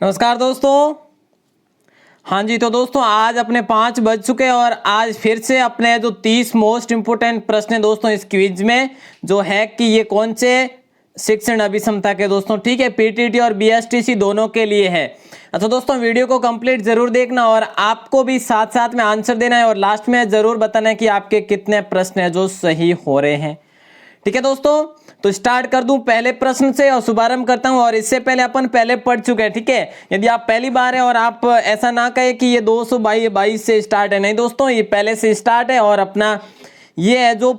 नमस्कार दोस्तों। हाँ जी, तो दोस्तों आज अपने 5 बज चुके हैं और आज फिर से अपने जो 30 मोस्ट इंपोर्टेंट प्रश्न है दोस्तों इस क्विज में जो है कि ये कौन से शिक्षण अभिक्षमता के दोस्तों, ठीक है, पीटीटी और बीएसटीसी दोनों के लिए है। तो दोस्तों वीडियो को कंप्लीट जरूर देखना और आपको भी साथ साथ में आंसर देना है और लास्ट में जरूर बताना है कि आपके कितने प्रश्न है जो सही हो रहे हैं। ठीक है दोस्तों, तो स्टार्ट कर दूं पहले प्रश्न से और शुभारंभ करता हूं। और इससे पहले अपन पहले पढ़ चुके हैं, ठीक है। यदि आप पहली बार है और आप ऐसा ना कहे कि ये 222 से स्टार्ट है, नहीं दोस्तों, ये पहले से स्टार्ट है और अपना ये है जो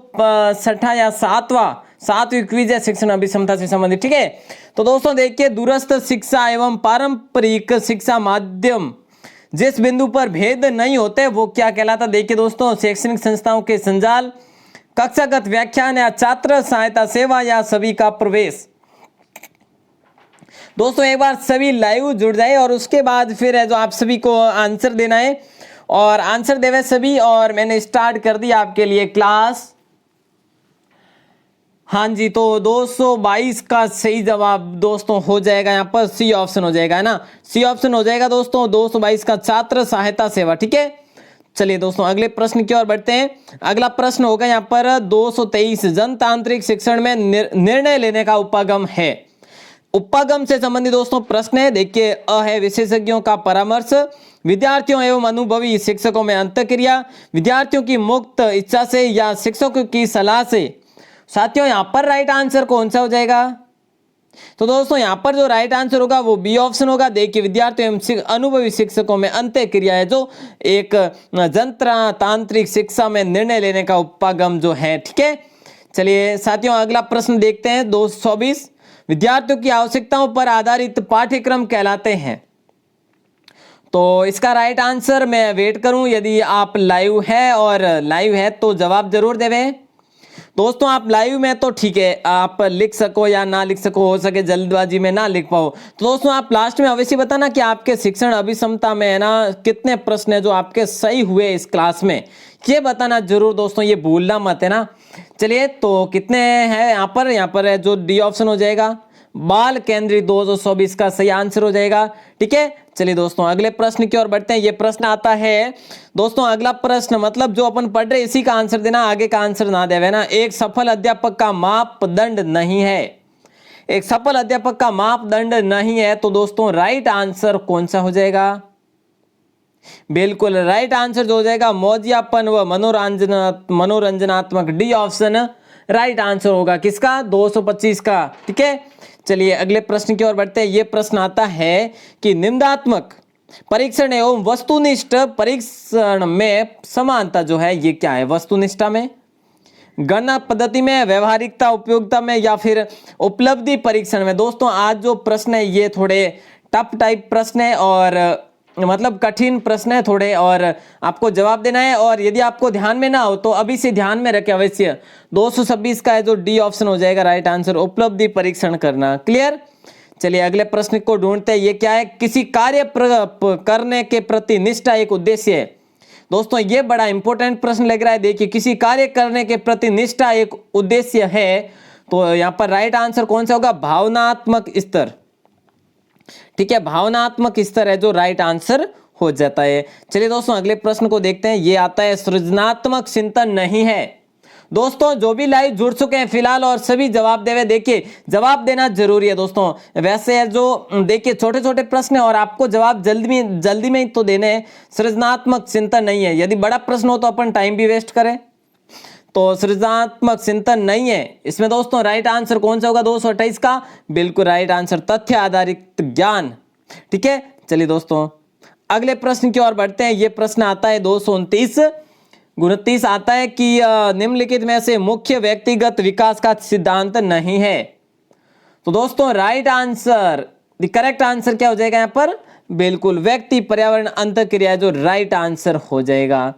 छठा या सातवीं क्विज है शिक्षण अभिक्षमता से संबंधित, ठीक है। तो दोस्तों देखिए, दूरस्थ शिक्षा एवं पारंपरिक शिक्षा माध्यम जिस बिंदु पर भेद नहीं होते वो क्या कहलाता। देखिए दोस्तों, शैक्षणिक संस्थाओं के संजाल, कक्षागत व्याख्यान या छात्र सहायता सेवा या सभी का प्रवेश। दोस्तों एक बार सभी लाइव जुड़ जाए और उसके बाद फिर है जो आप सभी को आंसर देना है और आंसर देवे सभी। और मैंने स्टार्ट कर दिया आपके लिए क्लास। हाँ जी, तो 222 का सही जवाब दोस्तों हो जाएगा, यहाँ पर सी ऑप्शन हो जाएगा, है ना। सी ऑप्शन हो जाएगा दोस्तों, 222 का छात्र सहायता सेवा, ठीक है। चलिए दोस्तों अगले प्रश्न की ओर बढ़ते हैं। अगला प्रश्न होगा यहाँ पर 223, जनतांत्रिक शिक्षण में निर्णय लेने का उपागम है। उपागम से संबंधित दोस्तों प्रश्न है। देखिए, अ है विशेषज्ञों का परामर्श, विद्यार्थियों एवं अनुभवी शिक्षकों में अंतःक्रिया, विद्यार्थियों की मुक्त इच्छा से या शिक्षकों की सलाह से। साथियों यहाँ पर राइट आंसर कौन सा हो जाएगा? तो दोस्तों यहाँ पर जो राइट आंसर होगा वो बी ऑप्शन होगा। देखिए, विद्यार्थियों एवं अनुभवी शिक्षकों में अंतःक्रिया है जो एक जनतांत्रिक शिक्षा में निर्णय लेने का उपागम जो है, ठीक है। चलिए साथियों अगला प्रश्न देखते हैं। 224, विद्यार्थियों की आवश्यकताओं पर आधारित पाठ्यक्रम कहलाते हैं। तो इसका राइट आंसर मैं वेट करूं, यदि आप लाइव है और लाइव है तो जवाब जरूर देवें। दोस्तों आप लाइव में तो ठीक है, आप लिख सको या ना लिख सको, हो सके जल्दबाजी में ना लिख पाओ, तो दोस्तों आप लास्ट में अवश्य बताना कि आपके शिक्षण अभिक्षमता में है ना कितने प्रश्न है जो आपके सही हुए इस क्लास में, ये बताना जरूर दोस्तों, ये भूलना मत, है ना। चलिए तो कितने हैं यहाँ पर है जो डी ऑप्शन हो जाएगा, बाल केंद्रित 224 का सही आंसर हो जाएगा, ठीक है। चलिए दोस्तों अगले प्रश्न की ओर बढ़ते हैं। ये प्रश्न आता है दोस्तों, अगला प्रश्न मतलब जो अपन पढ़ रहे इसी का आंसर देना, आगे का आंसर ना देवे ना। एक सफल अध्यापक का मापदंड नहीं है, एक सफल अध्यापक का मापदंड नहीं है, तो दोस्तों राइट आंसर कौन सा हो जाएगा? बिल्कुल राइट आंसर जो हो जाएगा मौजियापन व मनोरंजनात्मक, डी ऑप्शन राइट आंसर होगा किसका? 225 का, ठीक है। चलिए अगले प्रश्न की ओर बढ़ते हैं। यह प्रश्न आता है कि निम्नात्मक परीक्षण एवं वस्तुनिष्ठ परीक्षण में समानता जो है ये क्या है? वस्तुनिष्ठता में, गणना पद्धति में, व्यवहारिकता उपयोगिता में या फिर उपलब्धि परीक्षण में। दोस्तों आज जो प्रश्न है ये थोड़े टफ टाइप प्रश्न है और मतलब कठिन प्रश्न है थोड़े, और आपको जवाब देना है। और यदि आपको ध्यान में ना हो तो अभी से ध्यान में रखें अवश्य। 226 का है जो डी ऑप्शन हो जाएगा राइट आंसर, उपलब्धि परीक्षण करना। क्लियर? चलिए अगले प्रश्न को ढूंढते हैं। ये क्या है? किसी कार्य करने के प्रति निष्ठा एक उद्देश्य है। दोस्तों ये बड़ा इंपॉर्टेंट प्रश्न लग रहा है। देखिए, किसी कार्य करने के प्रति निष्ठा एक उद्देश्य है, तो यहाँ पर राइट आंसर कौन सा होगा? भावनात्मक स्तर, ठीक है, भावनात्मक स्तर है जो राइट आंसर हो जाता है। चलिए दोस्तों अगले प्रश्न को देखते हैं। ये आता है सृजनात्मक चिंतन नहीं है। दोस्तों जो भी लाइव जुड़ चुके हैं फिलहाल और सभी जवाब देवे, देखिए जवाब देना जरूरी है दोस्तों। वैसे है जो देखिए छोटे छोटे प्रश्न है और आपको जवाब जल्दी में ही तो देने हैं। सृजनात्मक चिंतन नहीं है, यदि बड़ा प्रश्न हो तो अपन टाइम भी वेस्ट करें, तो सृजनात्मक चिंतन नहीं है इसमें। दोस्तों राइट आंसर कौन सा होगा 228 का? बिल्कुल राइट आंसर तथ्य आधारित ज्ञान, ठीक है। चलिए दोस्तों अगले प्रश्न की ओर बढ़ते हैं। ये प्रश्न आता है 229 आता है कि निम्नलिखित में से मुख्य व्यक्तिगत विकास का सिद्धांत नहीं है। तो दोस्तों right answer, the correct answer क्या हो जाएगा यहाँ पर? बिल्कुल व्यक्ति पर्यावरण अंतःक्रिया जो राइट आंसर हो जाएगा।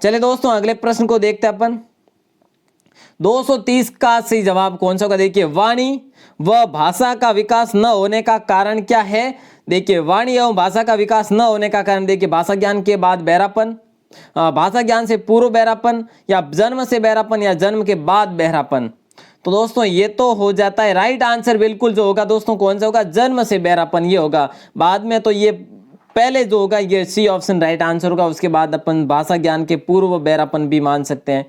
चलिए दोस्तों अगले प्रश्न को देखते हैं अपन। 230 का सही जवाब कौन सा होगा? देखिए, वाणी व भाषा का विकास न होने का कारण क्या है? देखिए, वाणी एवं भाषा का विकास न होने का कारण, देखिए भाषा ज्ञान के बाद बहरापन, भाषा ज्ञान से पूर्व बहरापन, या जन्म से बहरापन, या जन्म के बाद बहरापन। तो दोस्तों ये तो हो जाता है राइट आंसर बिल्कुल जो होगा दोस्तों कौन सा होगा, जन्म से बहरापन ये होगा। बाद में तो ये पहले जो होगा ये सी ऑप्शन राइट आंसर होगा, उसके बाद अपन भाषा ज्ञान के पूर्व बहरापन भी मान सकते हैं,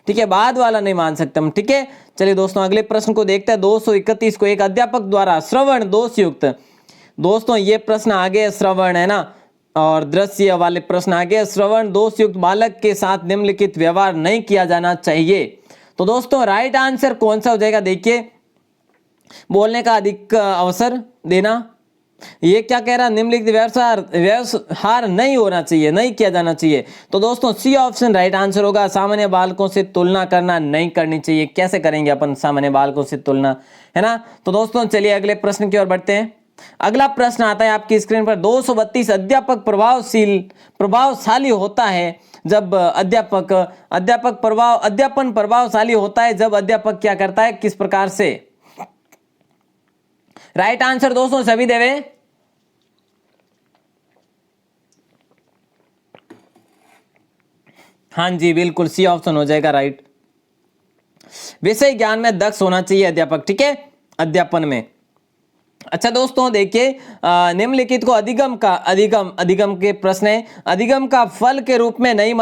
ठीक है, बाद वाला नहीं मान सकते हम, ठीक है। चलिए दोस्तों अगले प्रश्न को देखते हैं। 231 को एक अध्यापक द्वारा श्रवण दोष युक्त, दोस्तों ये प्रश्न आगे श्रवण है ना, और दृश्य वाले प्रश्न आगे, श्रवण दोष युक्त बालक के साथ निम्नलिखित व्यवहार नहीं किया जाना चाहिए। तो दोस्तों राइट आंसर कौन सा हो जाएगा, देखिए बोलने का अधिक अवसर देना, ये क्या कह रहा है, निम्नलिखित व्यवहार नहीं होना चाहिए, नहीं किया जाना चाहिए। तो दोस्तों सी ऑप्शन राइट आंसर होगा, सामान्य बालकों से तुलना करना नहीं करनी चाहिए। कैसे करेंगे अपन सामान्य बालकों से तुलना, है ना। तो दोस्तों चलिए अगले प्रश्न की ओर बढ़ते हैं। अगला प्रश्न आता है आपकी स्क्रीन पर, 232 अध्यापक प्रभावशाली होता है जब अध्यापन प्रभावशाली होता है जब अध्यापक क्या करता है, किस प्रकार से। राइट आंसर दोस्तों सभी देवे, हाँ जी बिल्कुल सी ऑप्शन हो जाएगा राइट। विषय ज्ञान में दक्ष होना चाहिए अध्यापक, ठीक है, अध्यापन में। अच्छा दोस्तों देखिए निम्नलिखित को अधिगम के प्रश्न है, अधिगम का फल के रूप में नहीं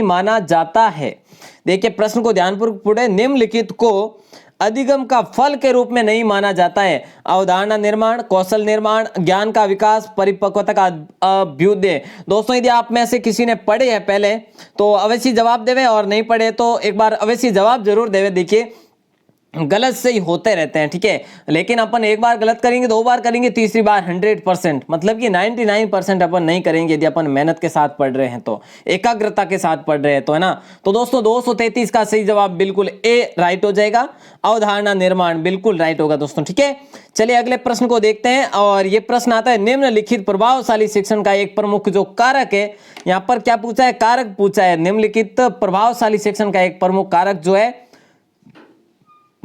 माना जाता है। देखिए प्रश्न को ध्यानपूर्वक पढ़े, निम्नलिखित को अधिगम का फल के रूप में नहीं माना जाता है। अवधारणा निर्माण, कौशल निर्माण, ज्ञान का विकास, परिपक्वता का अभ्युदय। दोस्तों यदि आप में से किसी ने पढ़े हैं पहले तो अवश्य जवाब देवे, और नहीं पढ़े तो एक बार अवश्य जवाब जरूर देवे। देखिए गलत सही होते रहते हैं, ठीक है, लेकिन अपन एक बार गलत करेंगे, दो बार करेंगे, तीसरी बार 100%, मतलब कि 99% अपन नहीं करेंगे यदि अपन मेहनत के साथ पढ़ रहे हैं तो, एकाग्रता के साथ पढ़ रहे हैं तो, है ना। तो दोस्तों 233 का सही जवाब बिल्कुल ए राइट हो जाएगा, अवधारणा निर्माण बिल्कुल राइट होगा दोस्तों, ठीक है। चलिए अगले प्रश्न को देखते हैं, और ये प्रश्न आता है, निम्नलिखित प्रभावशाली शिक्षण का एक प्रमुख जो कारक है, यहाँ पर क्या पूछा है, कारक पूछा है। निम्नलिखित प्रभावशाली शिक्षण का एक प्रमुख कारक जो है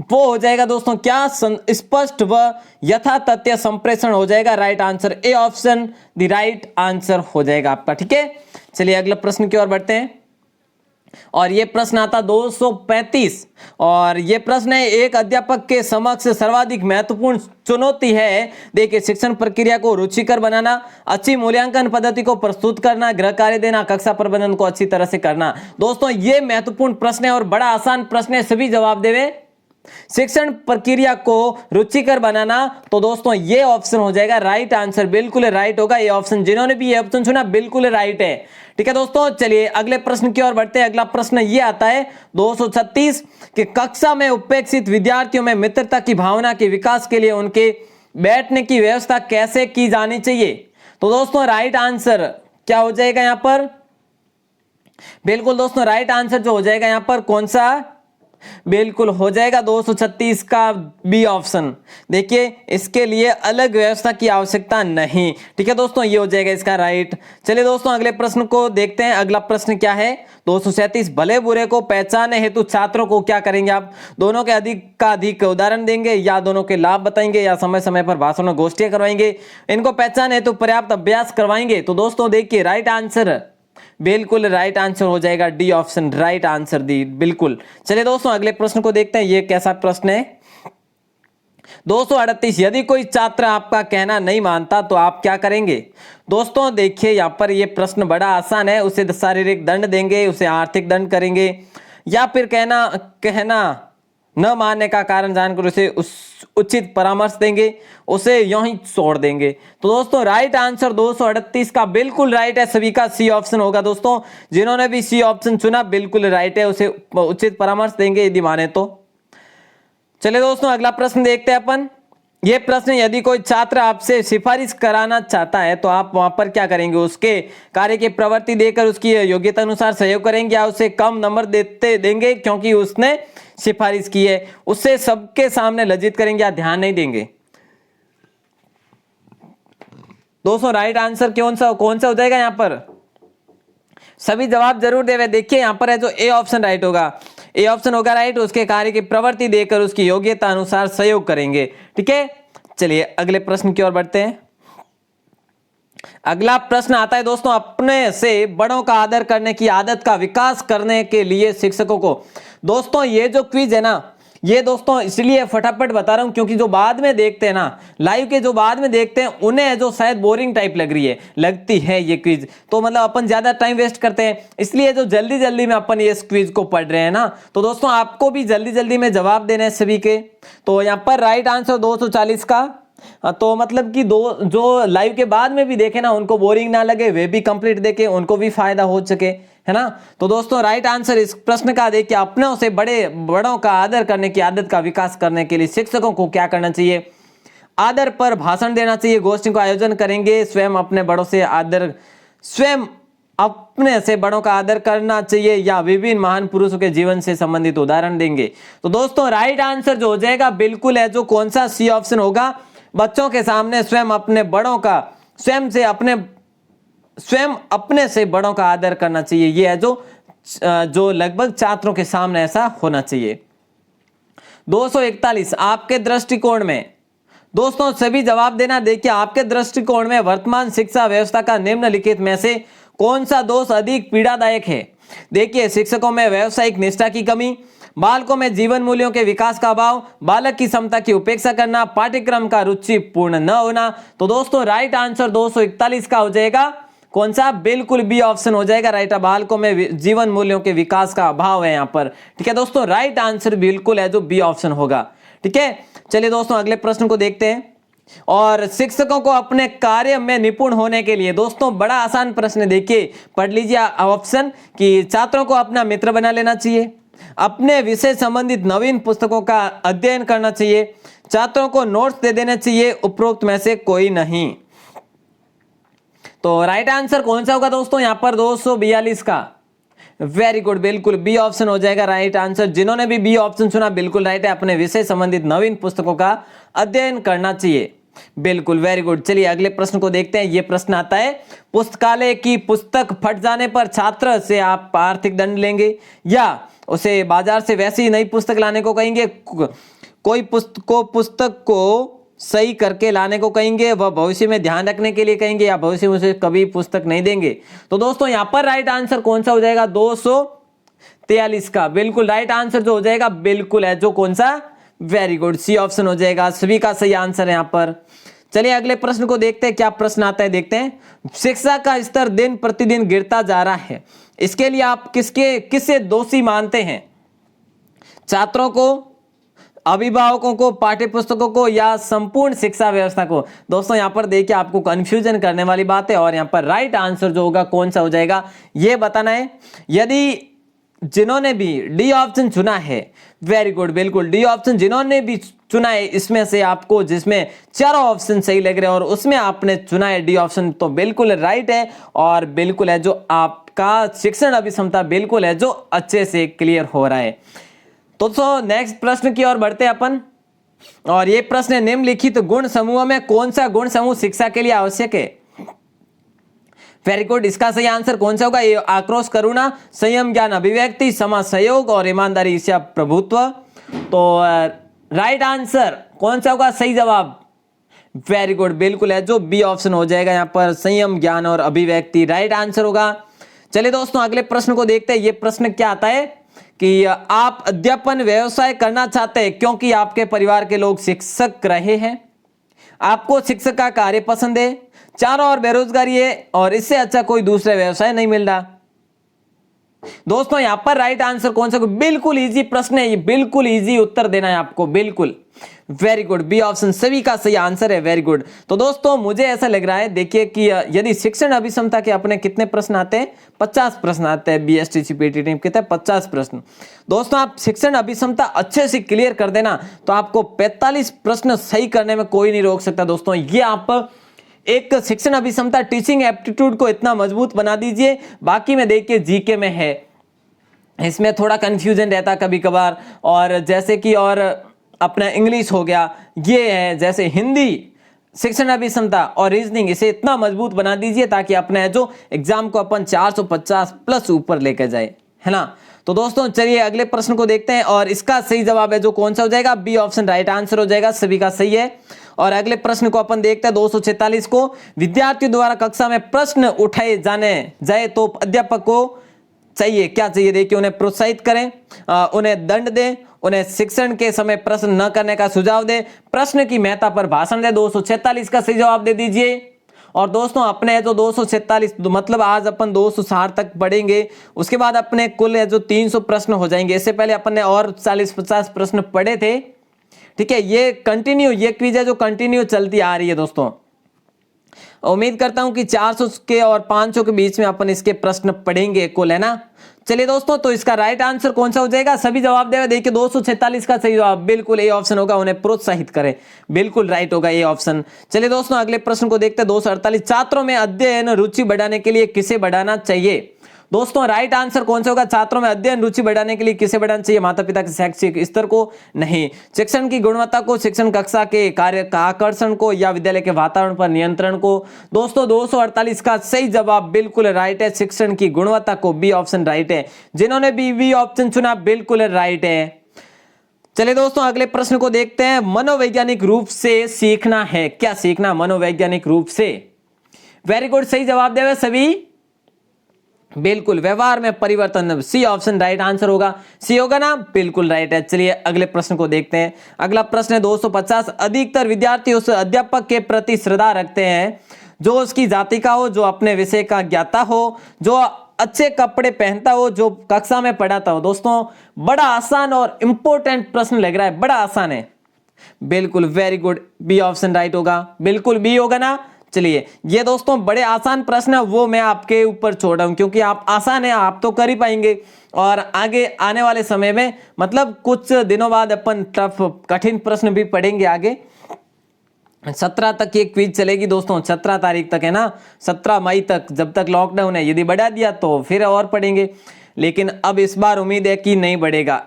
वो हो जाएगा दोस्तों क्या, स्पष्ट व यथातथ्य संप्रेषण हो जाएगा। Right answer A option the right answer हो जाएगा आपका, ठीक है। चलिए अगले प्रश्न की ओर बढ़ते हैं, और ये प्रश्न आता 235, और ये प्रश्न है, एक अध्यापक के समक्ष सर्वाधिक महत्वपूर्ण चुनौती है, देखिए शिक्षण प्रक्रिया को रुचिकर बनाना, अच्छी मूल्यांकन पद्धति को प्रस्तुत करना, गृह कार्य देना, कक्षा प्रबंधन को अच्छी तरह से करना। दोस्तों ये महत्वपूर्ण प्रश्न है और बड़ा आसान प्रश्न है, सभी जवाब देवे। शिक्षण प्रक्रिया को रुचिकर बनाना, तो दोस्तों ये ऑप्शन हो जाएगा राइट आंसर, बिल्कुल राइट होगा ये ऑप्शन। जिन्होंने भी ये ऑप्शन चुना बिल्कुल राइट है, ठीक है दोस्तों। चलिए अगले प्रश्न की ओर बढ़ते हैं। अगला प्रश्न ये आता है 236 कि कक्षा में उपेक्षित विद्यार्थियों में मित्रता की भावना के विकास के लिए उनके बैठने की व्यवस्था कैसे की जानी चाहिए। तो दोस्तों राइट आंसर क्या हो जाएगा यहाँ पर, बिल्कुल दोस्तों राइट आंसर जो हो जाएगा यहाँ पर कौन सा, बिल्कुल हो जाएगा 236 का बी ऑप्शन। देखिए इसके लिए अलग व्यवस्था की आवश्यकता नहीं, ठीक है दोस्तों, ये हो जाएगा इसका राइट। चलिए दोस्तों अगले प्रश्न को देखते हैं। अगला प्रश्न क्या है 237, भले बुरे को पहचाने हेतु छात्रों को क्या करेंगे आप, दोनों के अधिक उदाहरण देंगे, या दोनों के लाभ बताएंगे, या समय समय पर भाषण में गोष्ठियां करवाएंगे, इनको पहचाने हेतु पर्याप्त अभ्यास करवाएंगे। तो दोस्तों देखिए राइट आंसर बिल्कुल राइट आंसर हो जाएगा D option, right answer the बिल्कुल। चलिए दोस्तों अगले प्रश्न को देखते हैं, ये कैसा प्रश्न है 238, यदि कोई छात्र आपका कहना नहीं मानता तो आप क्या करेंगे। दोस्तों देखिए यहाँ पर ये प्रश्न बड़ा आसान है, उसे शारीरिक दंड देंगे, उसे आर्थिक दंड करेंगे, या फिर कहना न मानने का कारण जानकर उसे उचित परामर्श देंगे, उसे यूं ही छोड़ देंगे। तो दोस्तों राइट आंसर 238 का बिल्कुल राइट है, सभी का सी ऑप्शन होगा दोस्तों। जिन्होंने भी सी ऑप्शन चुना बिल्कुल राइट है, उसे उचित परामर्श देंगे यदि माने तो। चलिए दोस्तों अगला प्रश्न देखते हैं अपन। ये प्रश्न, यदि कोई छात्र आपसे सिफारिश कराना चाहता है तो आप वहां पर क्या करेंगे, उसके कार्य की प्रवृत्ति देकर उसकी योग्यता अनुसार सहयोग करेंगे, या उसे कम नंबर देंगे क्योंकि उसने सिफारिश की है, उससे सबके सामने लज्जित करेंगे, या ध्यान नहीं देंगे। दोस्तों राइट आंसर कौन सा हो जाएगा यहाँ पर, सभी जवाब जरूर देवे। देखिए यहाँ पर है जो ए ऑप्शन राइट होगा, ए ऑप्शन होगा राइट, उसके कार्य की प्रवृत्ति देकर उसकी योग्यता अनुसार सहयोग करेंगे, ठीक है। चलिए अगले प्रश्न की ओर बढ़ते हैं। अगला प्रश्न आता है दोस्तों, अपने से बड़ों का आदर करने की आदत का विकास करने के लिए शिक्षकों को। दोस्तों ये जो क्विज है ना, ये दोस्तों इसलिए फटाफट बता रहा हूं क्योंकि जो बाद में देखते हैं ना लाइव के, जो बाद में देखते हैं उन्हें जो शायद बोरिंग टाइप लगती है ये क्विज, तो मतलब अपन ज्यादा टाइम वेस्ट करते हैं, इसलिए जो जल्दी जल्दी में अपन ये इस क्विज को पढ़ रहे हैं ना। तो दोस्तों आपको भी जल्दी जल्दी में जवाब देना है सभी के। तो यहाँ पर राइट आंसर 240 का, तो मतलब कि दो जो लाइव के बाद में भी देखे ना उनको बोरिंग ना लगे, वे भी कंप्लीट देखे, उनको भी फायदा हो सके, है ना। तो दोस्तों राइट आंसर इस प्रश्न का देखिए, अपनों से बड़ों का आदर करने की आदत का विकास करने के लिए शिक्षकों को क्या करना चाहिए? आदर पर भाषण देना चाहिए, गोष्ठी का आयोजन करेंगे, स्वयं अपने बड़ों का आदर करना चाहिए, या विभिन्न महान पुरुषों के जीवन से संबंधित उदाहरण देंगे। तो दोस्तों राइट आंसर जो हो जाएगा बिल्कुल है जो कौन सा सी ऑप्शन होगा, बच्चों के सामने स्वयं अपने से बड़ों का आदर करना चाहिए। ये है जो लगभग छात्रों के सामने ऐसा होना चाहिए। 241 आपके दृष्टिकोण में, दोस्तों सभी जवाब देना। देखिए आपके दृष्टिकोण में वर्तमान शिक्षा व्यवस्था का निम्नलिखित में से कौन सा दोष अधिक पीड़ादायक है? देखिए शिक्षकों में व्यावसायिक निष्ठा की कमी, बालकों में जीवन मूल्यों के विकास का अभाव, बालक की क्षमता की उपेक्षा करना, पाठ्यक्रम का रुचिपूर्ण न होना। तो दोस्तों राइट आंसर 241 का हो जाएगा कौन सा? बिल्कुल बी ऑप्शन हो जाएगा राइट। बालकों में जीवन मूल्यों के विकास का अभाव है यहाँ पर, ठीक है दोस्तों। राइट आंसर बिल्कुल है जो बी ऑप्शन होगा, ठीक है। चलिए दोस्तों अगले प्रश्न को देखते हैं। और शिक्षकों को अपने कार्य में निपुण होने के लिए, दोस्तों बड़ा आसान प्रश्न है, देखिए पढ़ लीजिए ऑप्शन कि छात्रों को अपना मित्र बना लेना चाहिए, अपने विषय संबंधित नवीन पुस्तकों का अध्ययन करना चाहिए, छात्रों को नोट्स दे देना चाहिए, उपरोक्त में से कोई नहीं। तो राइट आंसर कौन सा होगा दोस्तों यहाँ पर? 242 का, वेरी गुड, बिल्कुल बी ऑप्शन हो जाएगा राइट आंसर। जिन्होंने भी बी ऑप्शन सुना बिल्कुल राइट है, अपने विषय संबंधित नवीन पुस्तकों का अध्ययन करना चाहिए, बिल्कुल वेरी गुड। चलिए अगले प्रश्न को देखते हैं। ये प्रश्न आता है, पुस्तकालय की पुस्तक फट जाने पर छात्र से आप आर्थिक दंड लेंगे या उसे बाजार से वैसी ही नई पुस्तक लाने को कहेंगे? कोई पुस्तक को सही करके लाने को कहेंगे, वह भविष्य में ध्यान रखने के लिए कहेंगे, या भविष्य में उसे कभी पुस्तक नहीं देंगे? तो दोस्तों यहाँ पर राइट आंसर कौन सा हो जाएगा? 243 का, बिल्कुल राइट आंसर जो हो जाएगा बिल्कुल है जो कौन सा? वेरी गुड, सी ऑप्शन हो जाएगा, सभी का सही आंसर है यहाँ पर। चलिए अगले प्रश्न को देखते हैं, क्या प्रश्न आता है देखते हैं। शिक्षा का स्तर दिन प्रतिदिन गिरता जा रहा है, इसके लिए आप किसे दोषी मानते हैं? छात्रों को, अभिभावकों को, पाठ्य पुस्तकों को, या संपूर्ण शिक्षा व्यवस्था को? दोस्तों यहाँ पर देखिए आपको कंफ्यूजन करने वाली बात है, और यहाँ पर राइट आंसर जो होगा कौन सा हो जाएगा ये बताना है। यदि जिन्होंने भी डी ऑप्शन चुना है, वेरी गुड, बिल्कुल डी ऑप्शन जिन्होंने भी चुना है इसमें से आपको जिसमें चारों ऑप्शन सही लग रहे हैं और उसमें आपने चुना है डी ऑप्शन, तो बिल्कुल राइट है और बिल्कुल है जो आपका शिक्षण अभिक्षमता बिल्कुल है जो अच्छे से क्लियर हो रहा है। तो नेक्स्ट प्रश्न की ओर बढ़ते हैं अपन, और ये प्रश्न है, निम्नलिखित गुण समूह में कौन सा गुण समूह शिक्षा के लिए आवश्यक है? वेरी गुड, इसका सही आंसर कौन सा होगा? ये आक्रोश, करुणा, संयम, ज्ञान, अभिव्यक्ति, समाज सहयोग और ईमानदारी, ईर्ष्या, प्रभुत्व। तो राइट आंसर कौन सा होगा? सही जवाब वेरी गुड, बिल्कुल है जो बी ऑप्शन हो जाएगा यहाँ पर, संयम, ज्ञान और अभिव्यक्ति राइट आंसर होगा। चलिए दोस्तों अगले प्रश्न को देखते हैं। ये प्रश्न क्या आता है कि आप अध्यापन व्यवसाय करना चाहते हैं क्योंकि आपके परिवार के लोग शिक्षक रहे हैं, आपको शिक्षक का कार्य पसंद है, चारों ओर बेरोजगारी है और इससे अच्छा कोई दूसरा व्यवसाय नहीं मिल रहा। दोस्तों यहां पर राइट आंसर कौन सा? बिल्कुल इजी प्रश्न है ये, बिल्कुल इजी उत्तर देना है आपको, बिल्कुल वेरी गुड, बी ऑप्शन सभी का सही आंसर है, वेरी गुड। तो दोस्तों मुझे ऐसा लग रहा है, देखिए कि यदि शिक्षण अभिक्षमता के अपने कितने प्रश्न आते हैं? 50 प्रश्न आते हैं, बीएसटीसी पीटी टीम कितने? 50 प्रश्न। दोस्तों आप शिक्षण अभिक्षमता अच्छे से क्लियर कर देना तो आपको 45 प्रश्न सही करने में कोई नहीं रोक सकता। दोस्तों ये आप एक शिक्षण अभिक्षमता टीचिंग एप्टीट्यूड को इतना मजबूत बना दीजिए। बाकी में देखिए जीके में है, इसमें थोड़ा कंफ्यूजन रहता कभी कभार, और जैसे कि और अपना इंग्लिश हो गया, ये है जैसे हिंदी, शिक्षण अभिक्षमता और रीजनिंग, इसे इतना मजबूत बना दीजिए ताकि अपने जो एग्जाम को अपन 450 प्लस ऊपर लेकर जाए, है ना। तो दोस्तों चलिए अगले प्रश्न को देखते हैं और इसका सही जवाब है जो कौन सा हो जाएगा, बी ऑप्शन राइट आंसर हो जाएगा, सभी का सही है। और अगले प्रश्न को अपन देखते हैं 246 को, विद्यार्थियों द्वारा कक्षा में प्रश्न उठाए जाए तो अध्यापक को चाहिए क्या चाहिए, देखिए उन्हें प्रोत्साहित करें, उन्हें दंड दें, उन्हें शिक्षण के समय प्रश्न न करने का सुझाव दें, प्रश्न की महत्ता पर भाषण दें। 246 का सही जवाब दे दीजिए। और दोस्तों अपने है जो 246 मतलब आज अपन 260 तक पढ़ेंगे, उसके बाद अपने कुल है जो 300 प्रश्न हो जाएंगे। इससे पहले अपन ने और 40-50 प्रश्न पढ़े थे, ठीक है। ये कंटिन्यू, ये क्विज है जो कंटिन्यू चलती आ रही है दोस्तों। उम्मीद करता हूं कि 400 के और 500 के बीच में अपन इसके प्रश्न पढ़ेंगे कुल, है ना। चलिए दोस्तों, तो इसका राइट आंसर कौन सा हो जाएगा, सभी जवाब देगा। देखिए 246 का सही जवाब बिल्कुल ए ऑप्शन होगा, उन्हें प्रोत्साहित करें, बिल्कुल राइट होगा ए ऑप्शन। चलिए दोस्तों अगले प्रश्न को देखते हैं 248, छात्रों में अध्ययन रुचि बढ़ाने के लिए किसे बढ़ाना चाहिए। दोस्तों राइट आंसर कौन सा होगा, छात्रों में अध्ययन रुचि बढ़ाने के लिए किसे बढ़ाना चाहिए, माता पिता के शैक्षिक स्तर को नहीं, शिक्षण की गुणवत्ता को, शिक्षण कक्षा के कार्य का आकर्षण को, या विद्यालय के वातावरण पर नियंत्रण को। दोस्तों 248 का सही जवाब बिल्कुल राइट है, शिक्षण की गुणवत्ता को, बी ऑप्शन राइट है। जिन्होंने बी ऑप्शन चुना बिल्कुल राइट है। चलिए दोस्तों अगले प्रश्न को देखते हैं, मनोवैज्ञानिक रूप से सीखना है, क्या सीखना मनोवैज्ञानिक रूप से। वेरी गुड, सही जवाब देवे सभी, बिल्कुल व्यवहार में परिवर्तन, सी ऑप्शन राइट आंसर होगा। सी होगा ना, बिल्कुल राइट है। चलिए अगले प्रश्न को देखते हैं। अगला प्रश्न है 250, अधिकतर विद्यार्थी उस अध्यापक के प्रति श्रद्धा रखते हैं जो उसकी जाति का हो, जो अपने विषय का ज्ञाता हो, जो अच्छे कपड़े पहनता हो, जो कक्षा में पढ़ाता हो। दोस्तों बड़ा आसान और इंपॉर्टेंट प्रश्न लग रहा है, बड़ा आसान है, बिल्कुल very good, B option right होगा, बिल्कुल बी होगा ना। चलिए ये दोस्तों बड़े आसान प्रश्न है, वो मैं आपके ऊपर छोड़ रहा हूं क्योंकि आप आसान है, आप तो कर ही पाएंगे। और आगे आने वाले समय में मतलब कुछ दिनों बाद अपन टफ कठिन प्रश्न भी पढ़ेंगे आगे। 17 तक ये क्विज चलेगी दोस्तों, 17 तारीख तक है ना, 17 मई तक, जब तक लॉकडाउन है। यदि बढ़ा दिया तो फिर और पढ़ेंगे, लेकिन अब इस बार उम्मीद है कि नहीं बढ़ेगा,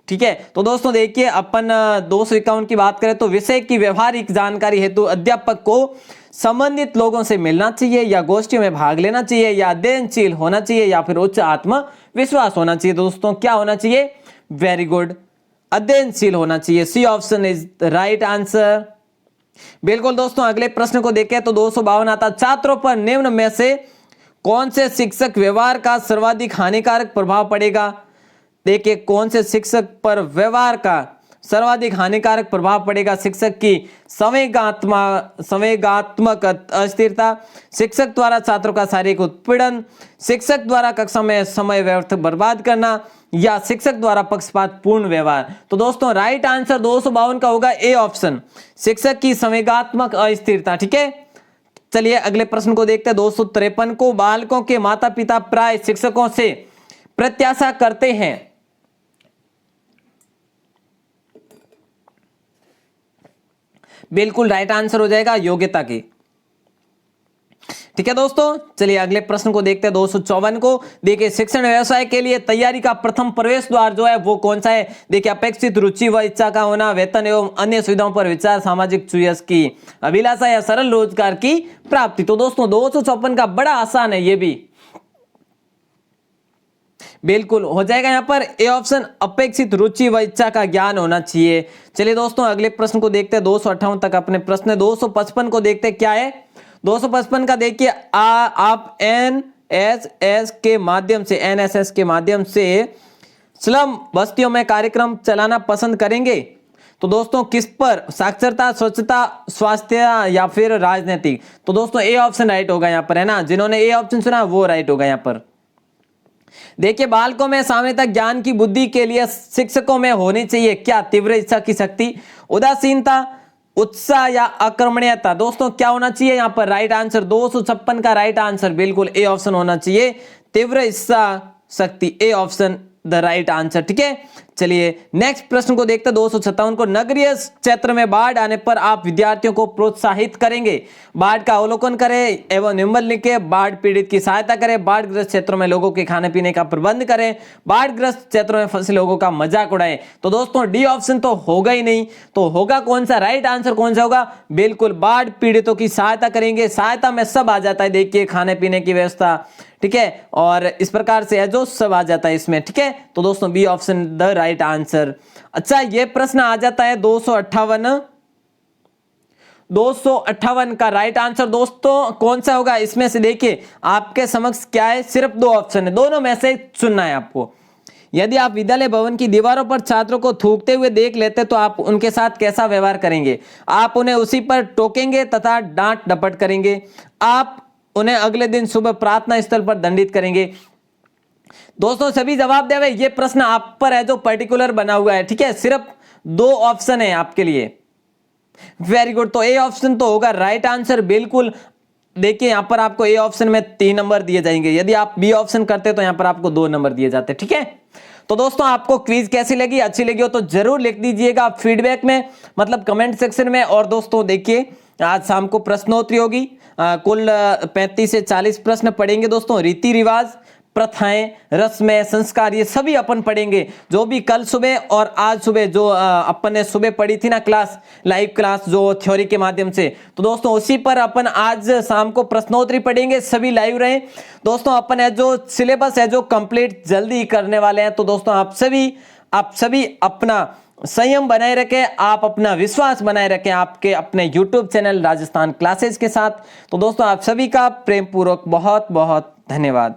ठीक है। तो दोस्तों देखिए अपन 251 की बात करें तो विषय की व्यवहारिक जानकारी हेतु अध्यापक को संबंधित लोगों से मिलना चाहिए, या गोष्ठियों में भाग लेना चाहिए, या अध्ययनशील होना चाहिए, या फिर उच्च आत्मविश्वास होना चाहिए। दोस्तों क्या होना चाहिए, वेरी गुड, अध्ययनशील होना चाहिए, C option is right answer. बिल्कुल दोस्तों अगले प्रश्न को देखें तो 252 आता, छात्रों पर निम्न में से कौन से शिक्षक व्यवहार का सर्वाधिक हानिकारक प्रभाव पड़ेगा। देखिए कौन से शिक्षक पर व्यवहार का सर्वाधिक हानिकारक प्रभाव पड़ेगा, शिक्षक की संवेगात्मक अस्थिरता, शिक्षक द्वारा छात्रों का शारीरिक उत्पीड़न, शिक्षक द्वारा कक्षा में समय व्यर्थ बर्बाद करना, या शिक्षक द्वारा पक्षपात पूर्ण व्यवहार। तो दोस्तों राइट आंसर 252 का होगा ए ऑप्शन, शिक्षक की संवेगात्मक अस्थिरता, ठीक है। चलिए अगले प्रश्न को देखते हैं 253 को, बालकों के माता पिता प्राय शिक्षकों से प्रत्याशा करते हैं। बिल्कुल राइट आंसर हो जाएगा योग्यता की, ठीक है दोस्तों। चलिए अगले प्रश्न को देखते हैं 254 को, देखिए शिक्षण व्यवसाय के लिए तैयारी का प्रथम प्रवेश द्वार जो है वो कौन सा है। देखिए अपेक्षित रुचि व इच्छा का होना, वेतन एवं अन्य सुविधाओं पर विचार, सामाजिक सुयश की अभिलाषा, या सरल रोजगार की प्राप्ति। तो दोस्तों 254 का बड़ा आसान है, ये भी बिल्कुल हो जाएगा यहाँ पर ए ऑप्शन, अपेक्षित रुचि व इच्छा का ज्ञान होना चाहिए। चलिए दोस्तों अगले प्रश्न को देखते हैं 258 तक अपने प्रश्न। 255 को देखते हैं क्या है। 255 का देखिए आप एनएसएस के माध्यम से स्लम बस्तियों में कार्यक्रम चलाना पसंद करेंगे। तो दोस्तों किस पर, साक्षरता, स्वच्छता, स्वास्थ्य, या फिर राजनीतिक। तो दोस्तों ए ऑप्शन राइट होगा यहाँ पर, है ना। जिन्होंने ए ऑप्शन सुना वो राइट होगा यहाँ पर। देखिए बालकों में सामान्यतः ज्ञान की बुद्धि के लिए शिक्षकों में होनी चाहिए क्या, तीव्र इच्छा की शक्ति, उदासीनता, उत्साह, या आक्रमणीयता। दोस्तों क्या होना चाहिए यहाँ पर राइट आंसर, 256 का राइट आंसर बिल्कुल ए ऑप्शन होना चाहिए, तीव्र इच्छा शक्ति, A option the right answer, ठीक है। चलिए नेक्स्ट प्रश्न को देखते हैं 257 को। नगरीय क्षेत्र में बाढ़ आने पर आप विद्यार्थियों को प्रोत्साहित करेंगे। बाढ़ का अवलोकन करें एवं निम्न लिखें, बाढ़ पीड़ित की सहायता करें, बाढ़ ग्रस्त क्षेत्रों में लोगों के खाने पीने का प्रबंध करें, बाढ़ ग्रस्त क्षेत्रों में फंसे लोगों का मजाक उड़ाएं। तो दोस्तों डी ऑप्शन तो होगा ही नहीं, तो होगा कौन सा, राइट आंसर कौन सा होगा, बिल्कुल बाढ़ पीड़ितों की सहायता करेंगे। सहायता में सब आ जाता है, देखिए खाने पीने की व्यवस्था, ठीक है, और इस प्रकार से है जो सब आ जाता है इसमें, ठीक है। तो दोस्तों B option the right answer. अच्छा ये प्रश्न आ जाता है 258 का राइट आंसर दोस्तों कौन सा होगा, इसमें से देखिए आपके समक्ष क्या है, सिर्फ दो ऑप्शन है, दोनों में से चुनना है आपको। यदि आप विद्यालय भवन की दीवारों पर छात्रों को थूकते हुए देख लेते तो आप उनके साथ कैसा व्यवहार करेंगे। आप उन्हें उसी पर टोकेंगे तथा डांट डपट करेंगे। आप उन्हें अगले दिन सुबह प्रार्थना स्थल पर दंडित करेंगे। दोस्तों सभी जवाब दे भाई, ये प्रश्न आप पर है जो पर्टिकुलर बना हुआ है, ठीक है, सिर्फ दो ऑप्शन है आपके लिए। वेरी गुड, तो ए ऑप्शन तो होगा राइट आंसर, बिल्कुल। देखिए यहां पर आपको ए ऑप्शन में 3 नंबर दिए जाएंगे, यदि आप बी ऑप्शन करते तो यहां पर आपको 2 नंबर दिए जाते, ठीक है। तो दोस्तों आपको क्विज कैसी लगी, अच्छी लगी हो तो जरूर लिख दीजिएगा फीडबैक में, मतलब कमेंट सेक्शन में। और दोस्तों देखिए आज शाम को प्रश्नोत्तरी होगी, कुल 35 से 40 प्रश्न पढ़ेंगे दोस्तों। रीति रिवाज, प्रथाएं, रस्में, संस्कार, ये सभी अपन पढ़ेंगे। जो भी कल सुबह और आज सुबह जो अपन ने सुबह पढ़ी थी ना क्लास, लाइव क्लास जो थ्योरी के माध्यम से, तो दोस्तों उसी पर अपन आज शाम को प्रश्नोत्तरी पढ़ेंगे, सभी लाइव रहे दोस्तों। अपन है जो सिलेबस है जो कंप्लीट जल्दी करने वाले हैं, तो दोस्तों आप सभी अपना संयम बनाए रखें, आप अपना विश्वास बनाए रखें आपके अपने YouTube चैनल राजस्थान क्लासेस के साथ। तो दोस्तों आप सभी का प्रेम पूर्वक बहुत बहुत धन्यवाद।